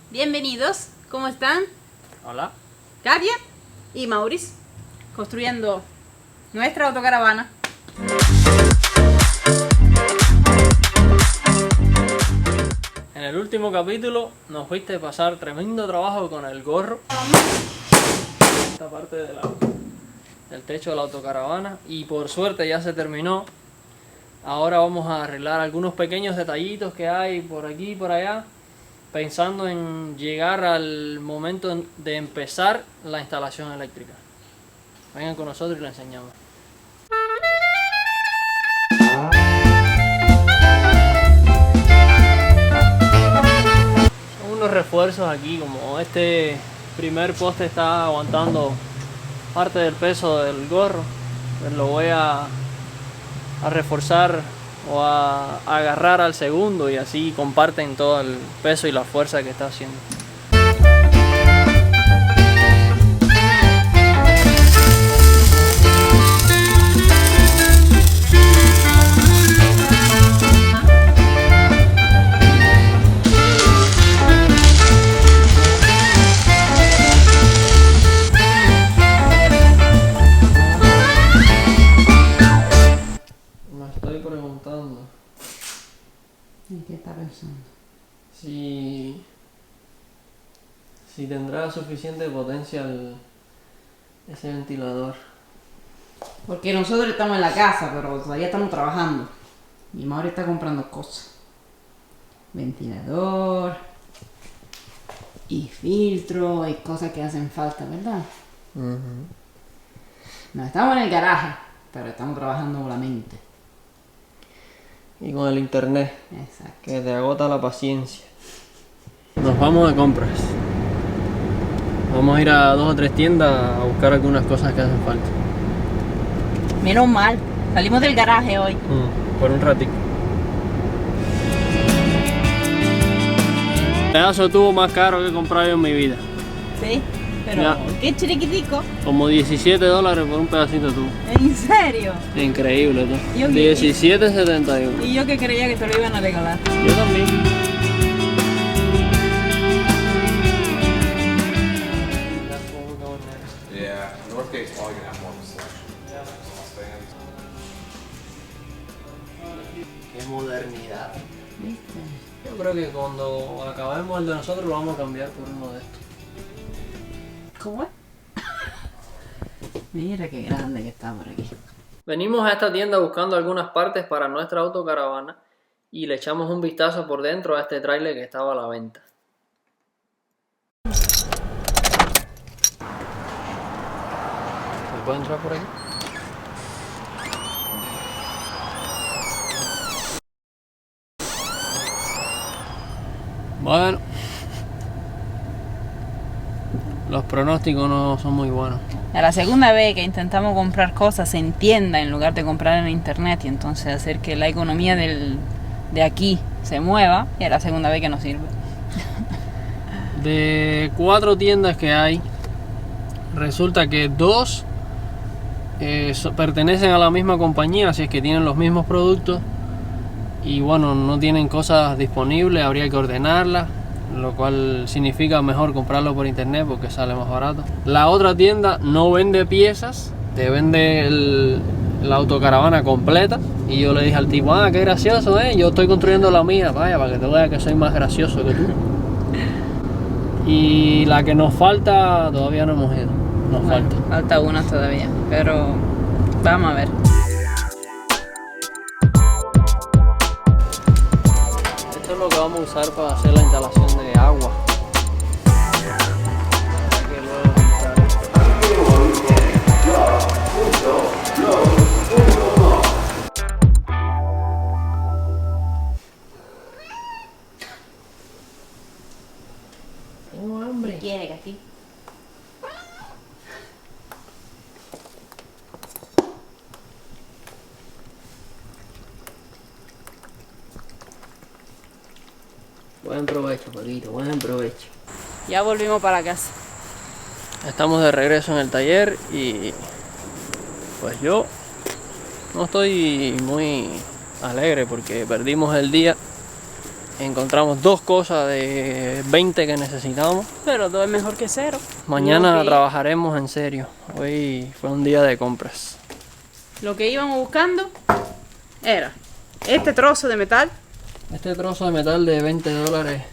Bienvenidos, ¿cómo están? Hola. Katia y Maurice, construyendo nuestra autocaravana. En el último capítulo nos fuiste a pasar tremendo trabajo con el gorro. Esta parte del techo de la autocaravana. Y por suerte ya se terminó. Ahora vamos a arreglar algunos pequeños detallitos que hay por aquí y por allá, pensando en llegar al momento de empezar la instalación eléctrica. Vengan con nosotros y lo enseñamos. Son unos refuerzos aquí, como este primer poste está aguantando parte del peso del gorro, pues lo voy a reforzar o a agarrar al segundo, y así comparten todo el peso y la fuerza que está haciendo. Me estoy preguntando ¿En qué está pensando? si tendrá suficiente potencia ese ventilador. Porque nosotros estamos en la casa, pero todavía estamos trabajando. Y Mauri está comprando cosas. Ventilador y filtro y cosas que hacen falta, ¿verdad? No, estamos en el garaje, pero estamos trabajando con la mente. Y con el internet, Exacto. que te agota la paciencia. Nos vamos de compras. Vamos a ir a 2 o 3 tiendas a buscar algunas cosas que hacen falta. Menos mal, salimos del garaje hoy. Por un ratito. Pedazo de tubo más caro que he comprado yo en mi vida. Sí, pero Ya. qué chiquitico. Como $17 por un pedacito de tubo. ¿En serio? Increíble, ¿no? Yo- 17.71. Y yo que creía que te lo iban a regalar. Yo también. Yeah, Northgate's probably gonna have more of a selection. Qué modernidad. ¿Viste? Yo creo que cuando acabemos el de nosotros lo vamos a cambiar por uno de estos. ¿Cómo es? Mira qué grande que está por aquí. Venimos a esta tienda buscando algunas partes para nuestra autocaravana y le echamos un vistazo por dentro a este tráiler que estaba a la venta. ¿Se puede entrar por aquí? Bueno, los pronósticos no son muy buenos. Es la segunda vez que intentamos comprar cosas en tienda en lugar de comprar en internet y entonces hacer que la economía de aquí se mueva, y es la segunda vez que nos sirve. De 4 tiendas que hay, resulta que 2 pertenecen a la misma compañía, así es que tienen los mismos productos y bueno, no tienen cosas disponibles, habría que ordenarlas, lo cual significa mejor comprarlo por internet porque sale más barato. La otra tienda no vende piezas, te vende la autocaravana completa, y yo le dije al tipo, qué gracioso, yo estoy construyendo la mía, vaya, para que te veas que soy más gracioso que tú. Y la que nos falta, todavía no hemos ido, nos falta. Falta una todavía, pero vamos a ver. Esto es lo que vamos a usar para hacer la instalación de agua. Para que luego tengo hambre. ¿Quiere aquí? Buen provecho, Paquito, buen provecho. Ya volvimos para casa. Estamos de regreso en el taller y pues yo no estoy muy alegre porque perdimos el día Encontramos 2 cosas de 20 que necesitamos. Pero 2 es mejor que 0. Mañana trabajaremos en serio. Hoy fue un día de compras. Lo que íbamos buscando era este trozo de metal. Este trozo de metal de $20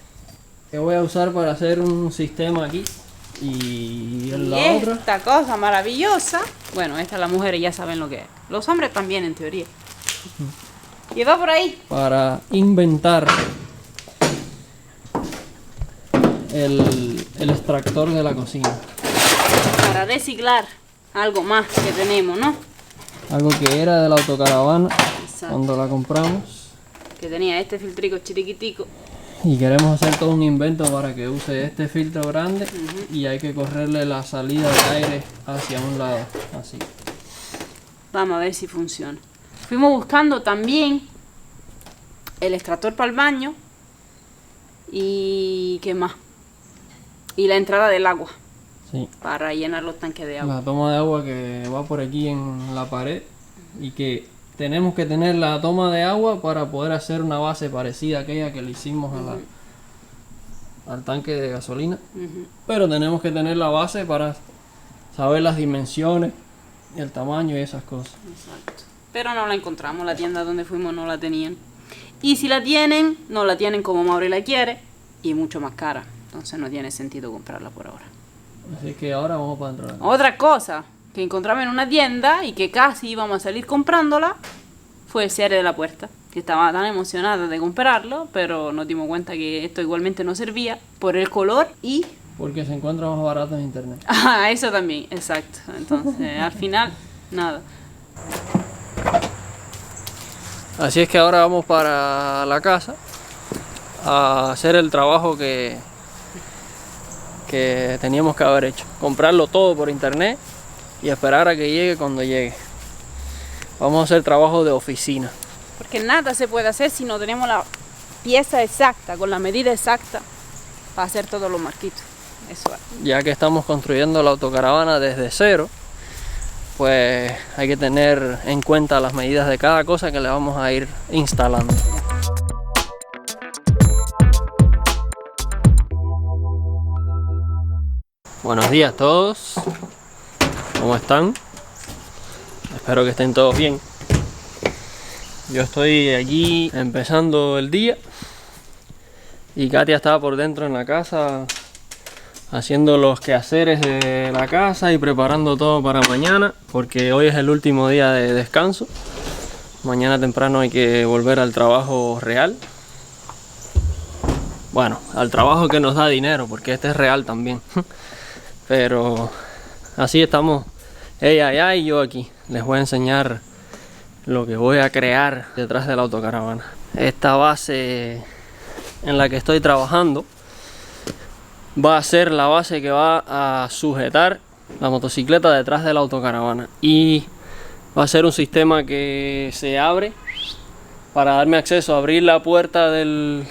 que voy a usar para hacer un sistema aquí. Y esta cosa maravillosa. Bueno, esta las mujeres ya saben lo que es. Los hombres también, en teoría. Y va por ahí. Para inventar el extractor de la cocina. Para reciclar algo más que tenemos, ¿no? Algo que era de la autocaravana. Exacto. Cuando la compramos. Que tenía este filtrico chiquitico. Y queremos hacer todo un invento para que use este filtro grande. Y hay que correrle la salida de aire hacia un lado, así. Vamos a ver si funciona. Fuimos buscando también el extractor para el baño. Y ¿qué más? Y la entrada del agua. Sí. Para llenar los tanques de agua. La toma de agua que va por aquí en la pared. Y que tenemos que tener la toma de agua para poder hacer una base parecida a aquella que le hicimos al tanque de gasolina. Pero tenemos que tener la base para saber las dimensiones, el tamaño y esas cosas. Exacto. Pero no la encontramos, la tienda donde fuimos no la tenían. Y si la tienen, no la tienen como Mauri la quiere y mucho más cara. Entonces no tiene sentido comprarla por ahora. Así que ahora vamos para entrar. Otra cosa que encontramos en una tienda y que casi íbamos a salir comprándola fue el cierre de la puerta. Que estaba tan emocionada de comprarlo, pero nos dimos cuenta que esto igualmente no servía por el color y... Porque se encuentra más barato en internet. Ah, eso también, exacto. Entonces, al final, nada. Así es que ahora vamos para la casa a hacer el trabajo que teníamos que haber hecho. Comprarlo todo por internet y esperar a que llegue cuando llegue. Vamos a hacer trabajo de oficina. Porque nada se puede hacer si no tenemos la pieza exacta, con la medida exacta, para hacer todos los marquitos. Eso es. Ya que estamos construyendo la autocaravana desde cero, pues hay que tener en cuenta las medidas de cada cosa que le vamos a ir instalando. Buenos días a todos, ¿cómo están? Espero que estén todos bien. Yo estoy aquí empezando el día y Katia estaba por dentro en la casa haciendo los quehaceres de la casa y preparando todo para mañana, porque hoy es el último día de descanso. Mañana temprano hay que volver al trabajo real. Bueno, al trabajo que nos da dinero, porque este es real también. Pero así estamos, ella allá y yo aquí. Les voy a enseñar lo que voy a crear detrás de la autocaravana. Esta base en la que estoy trabajando va a ser la base que va a sujetar la motocicleta detrás de la autocaravana. Y va a ser un sistema que se abre para darme acceso a abrir la puerta del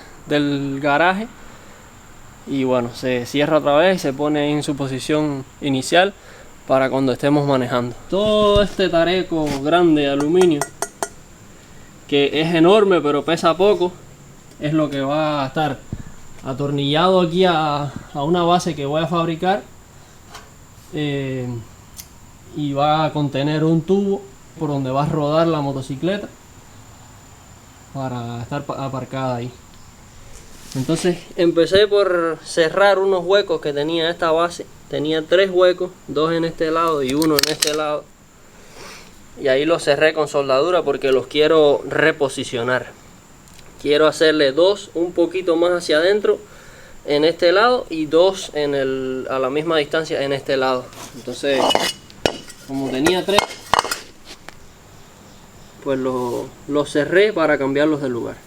garaje. Y bueno, se cierra otra vez y se pone en su posición inicial para cuando estemos manejando. Todo este tareco grande de aluminio, que es enorme pero pesa poco, es lo que va a estar atornillado aquí a una base que voy a fabricar, y va a contener un tubo por donde va a rodar la motocicleta para estar aparcada ahí. Entonces empecé por cerrar unos huecos que tenía esta base. Tenía 3 huecos, 2 en este lado y 1 en este lado. Y ahí los cerré con soldadura porque los quiero reposicionar. Quiero hacerle 2 un poquito más hacia adentro en este lado y 2 a la misma distancia en este lado. Entonces, como tenía 3, pues los cerré para cambiarlos de lugar.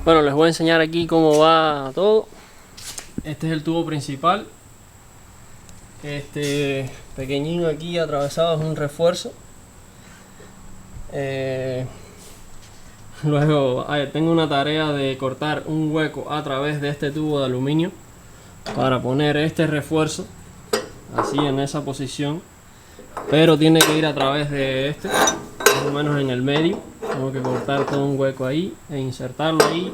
Bueno, les voy a enseñar aquí cómo va todo. Este es el tubo principal. Este pequeñín aquí atravesado es un refuerzo. Luego tengo una tarea de cortar un hueco a través de este tubo de aluminio para poner este refuerzo así en esa posición, pero tiene que ir a través de este, más o menos en el medio. Tengo que cortar todo un hueco ahí e insertarlo ahí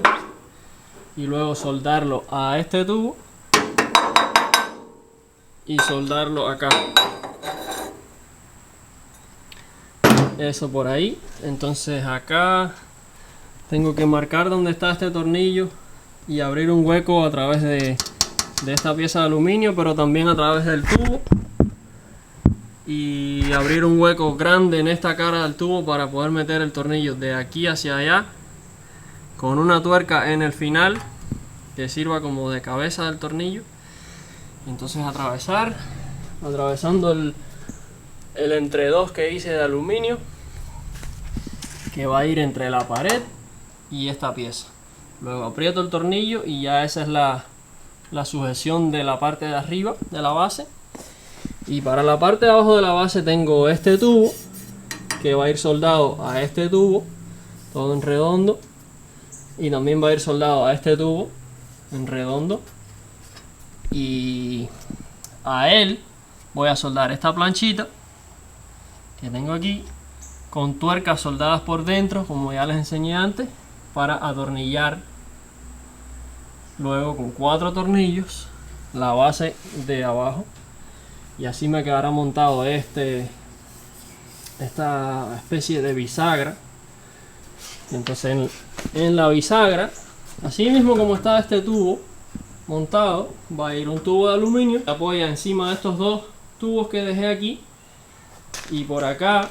y luego soldarlo a este tubo y soldarlo acá. Eso por ahí. Entonces acá tengo que marcar dónde está este tornillo y abrir un hueco a través de esta pieza de aluminio, pero también a través del tubo, y abrir un hueco grande en esta cara del tubo para poder meter el tornillo de aquí hacia allá con una tuerca en el final que sirva como de cabeza del tornillo. Entonces atravesando el entre dos que hice de aluminio, que va a ir entre la pared y esta pieza. Luego aprieto el tornillo y ya esa es la sujeción de la parte de arriba de la base. Y para la parte de abajo de la base tengo este tubo que va a ir soldado a este tubo, todo en redondo, y también va a ir soldado a este tubo en redondo, y a él voy a soldar esta planchita que tengo aquí con tuercas soldadas por dentro, como ya les enseñé antes, para atornillar luego con 4 tornillos la base de abajo, y así me quedará montado esta especie de bisagra. Entonces en la bisagra, así mismo como está este tubo montado, va a ir un tubo de aluminio que apoya encima de estos dos tubos que dejé aquí, y por acá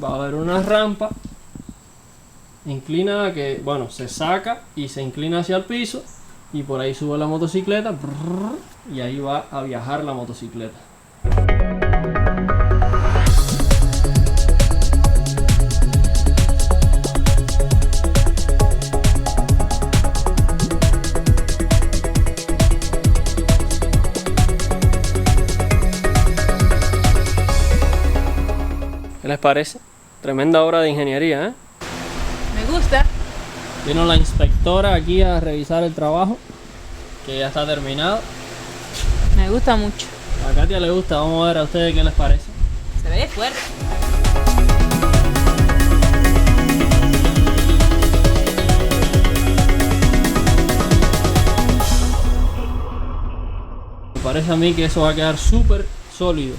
va a haber una rampa inclinada que, bueno, se saca y se inclina hacia el piso, y por ahí sube la motocicleta y ahí va a viajar la motocicleta. ¿Qué les parece? Tremenda obra de ingeniería, ¿eh? Me gusta. Vino la inspectora aquí a revisar el trabajo, que ya está terminado. Me gusta mucho. A Katia le gusta, vamos a ver a ustedes qué les parece. Se ve fuerte. Me parece a mí que eso va a quedar súper sólido.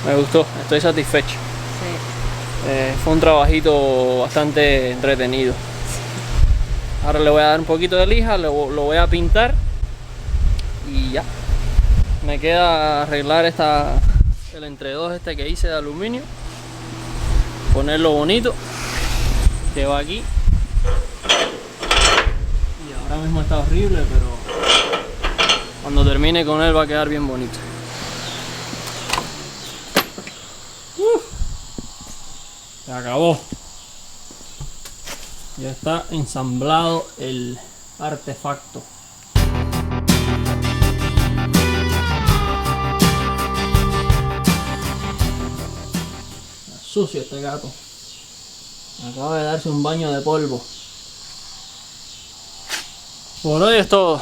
Me gustó, estoy satisfecho. Sí. Fue un trabajito bastante entretenido. Ahora le voy a dar un poquito de lija, lo voy a pintar y ya. Me queda arreglar el entre-dos este que hice de aluminio, ponerlo bonito, que va aquí. Y ahora mismo está horrible, pero cuando termine con él va a quedar bien bonito. Se acabó. Ya está ensamblado el artefacto. Sucio este gato. Acaba de darse un baño de polvo. Por hoy es todo.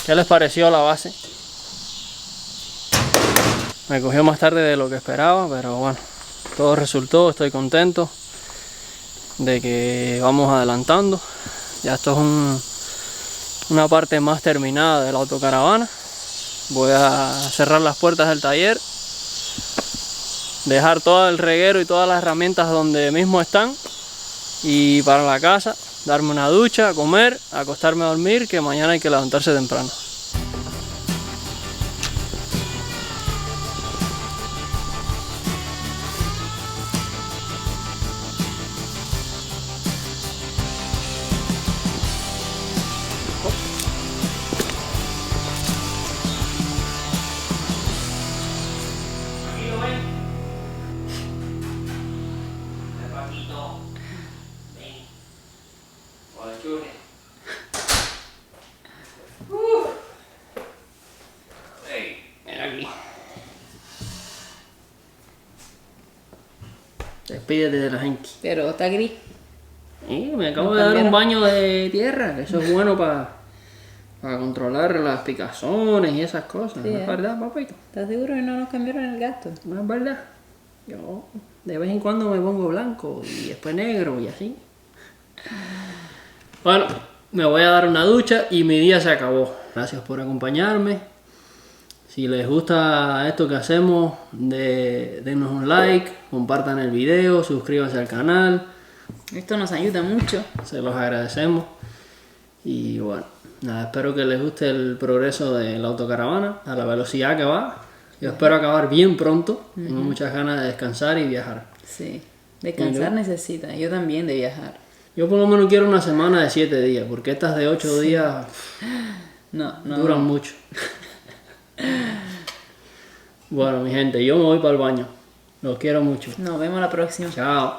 ¿Qué les pareció la base? Me cogió más tarde de lo que esperaba, pero bueno, todo resultó, estoy contento de que vamos adelantando. Ya esto es una parte más terminada de la autocaravana. Voy a cerrar las puertas del taller, dejar todo el reguero y todas las herramientas donde mismo están, y para la casa darme una ducha, comer, acostarme a dormir, que mañana hay que levantarse temprano. Churri. Despídete de la gente. Pero está gris. Me acabo Lo de dar un cambiaron. baño de tierra, que eso es bueno para controlar las picazones y esas cosas. Sí, ¿No es verdad, papito? ¿Estás seguro que no nos cambiaron el gasto? No es verdad. Yo de vez en cuando me pongo blanco y después negro y así. Bueno, me voy a dar una ducha y mi día se acabó. Gracias por acompañarme. Si les gusta esto que hacemos, denos un like, compartan el video, suscríbanse al canal. Esto nos ayuda mucho. Se los agradecemos. Y bueno, nada, espero que les guste el progreso de la autocaravana, a la velocidad que va. Yo espero acabar bien pronto. Tengo muchas ganas de descansar y viajar. Sí. Descansar necesita. Yo también de viajar. Yo por lo menos quiero una semana de 7 días, porque estas de 8 días No. duran mucho. Bueno, mi gente, yo me voy para el baño. Los quiero mucho. Nos vemos la próxima. Chao.